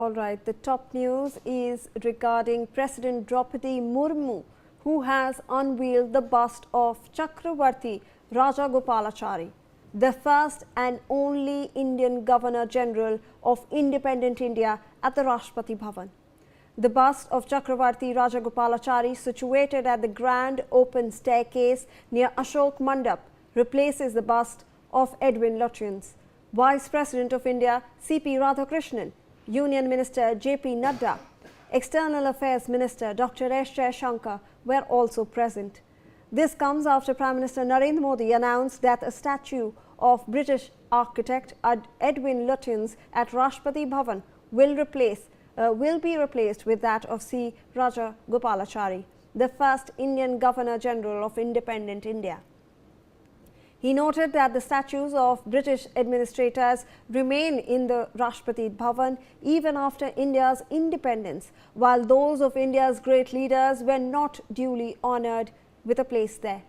All right, the top news is regarding President Droupadi Murmu, who has unveiled the bust of Chakravarti Rajagopalachari, the first and only Indian Governor General of independent India at the Rashtrapati Bhavan. The bust of Chakravarti Rajagopalachari, situated at the grand open staircase near Ashok Mandap, replaces the bust of Edwin Lutyens. Vice President of India C.P. Radhakrishnan, Union Minister J.P. Nadda, External Affairs Minister Dr. S. Jaishankar were also present. This comes after Prime Minister Narendra Modi announced that a statue of British architect Edwin Lutyens at Rashtrapati Bhavan will be replaced with that of C. Rajagopalachari, the first Indian Governor General of independent India. He noted that the statues of British administrators remain in the Rashtrapati Bhavan even after India's independence, while those of India's great leaders were not duly honoured with a place there.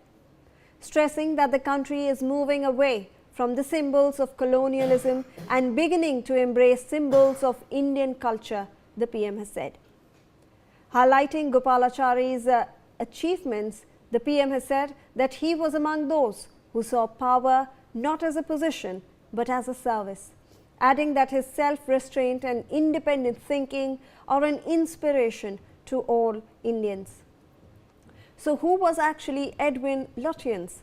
Stressing that the country is moving away from the symbols of colonialism and beginning to embrace symbols of Indian culture, the PM has said. Highlighting Gopalachari's achievements, the PM has said that he was among those who saw power not as a position but as a service, adding that his self-restraint and independent thinking are an inspiration to all Indians. So who was actually Edwin Lutyens?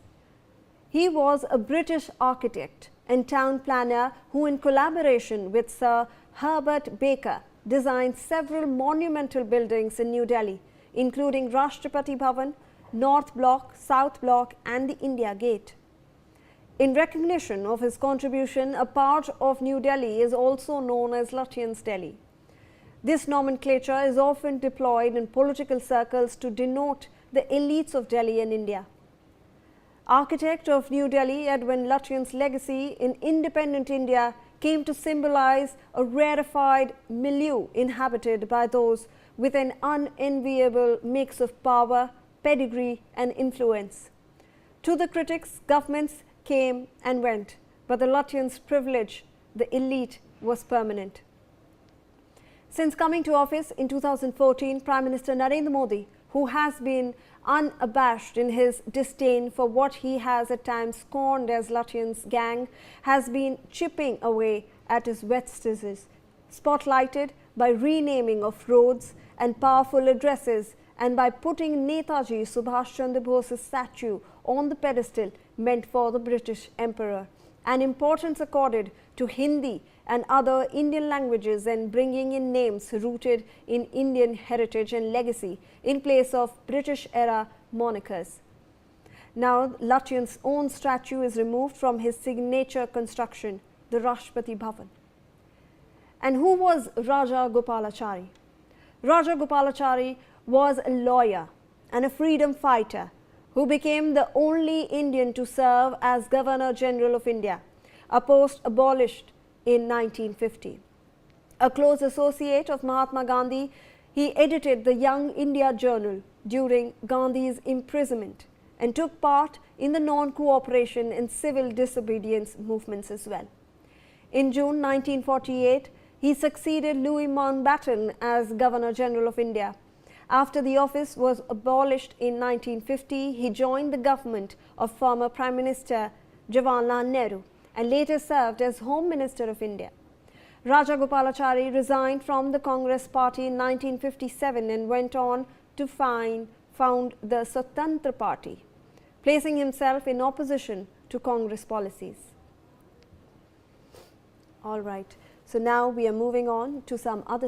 He was a British architect and town planner who, in collaboration with Sir Herbert Baker, designed several monumental buildings in New Delhi, including Rashtrapati Bhavan, North Block, South Block and the India Gate. In recognition of his contribution, a part of New Delhi is also known as Lutyens Delhi. This nomenclature is often deployed in political circles to denote the elites of Delhi and India. Architect of New Delhi, Edwin Lutyens' legacy in independent India came to symbolize a rarefied milieu inhabited by those with an unenviable mix of power, pedigree and influence. To the critics, governments came and went, but the Lutyens' privilege, the elite, was permanent. Since coming to office in 2014, Prime Minister Narendra Modi, who has been unabashed in his disdain for what he has at times scorned as Lutyens' gang, has been chipping away at his vestige, spotlighted by renaming of roads and powerful addresses, and by putting Netaji Subhash Chandra Bose's statue on the pedestal meant for the British Emperor, and importance accorded to Hindi and other Indian languages, and bringing in names rooted in Indian heritage and legacy in place of British-era monikers. Now, Lutyens' own statue is removed from his signature construction, the Rashtrapati Bhavan. And who was Rajagopalachari? Rajagopalachari was a lawyer and a freedom fighter who became the only Indian to serve as Governor General of India, a post abolished in 1950. A close associate of Mahatma Gandhi, he edited the Young India Journal during Gandhi's imprisonment and took part in the non-cooperation and civil disobedience movements as well. In June 1948, he succeeded Louis Mountbatten as Governor General of India. After the office was abolished in 1950, he joined the government of former Prime Minister Jawaharlal Nehru and later served as Home Minister of India. Rajagopalachari resigned from the Congress Party in 1957 and went on to found the Swatantra Party, placing himself in opposition to Congress policies. All right, so now we are moving on to some other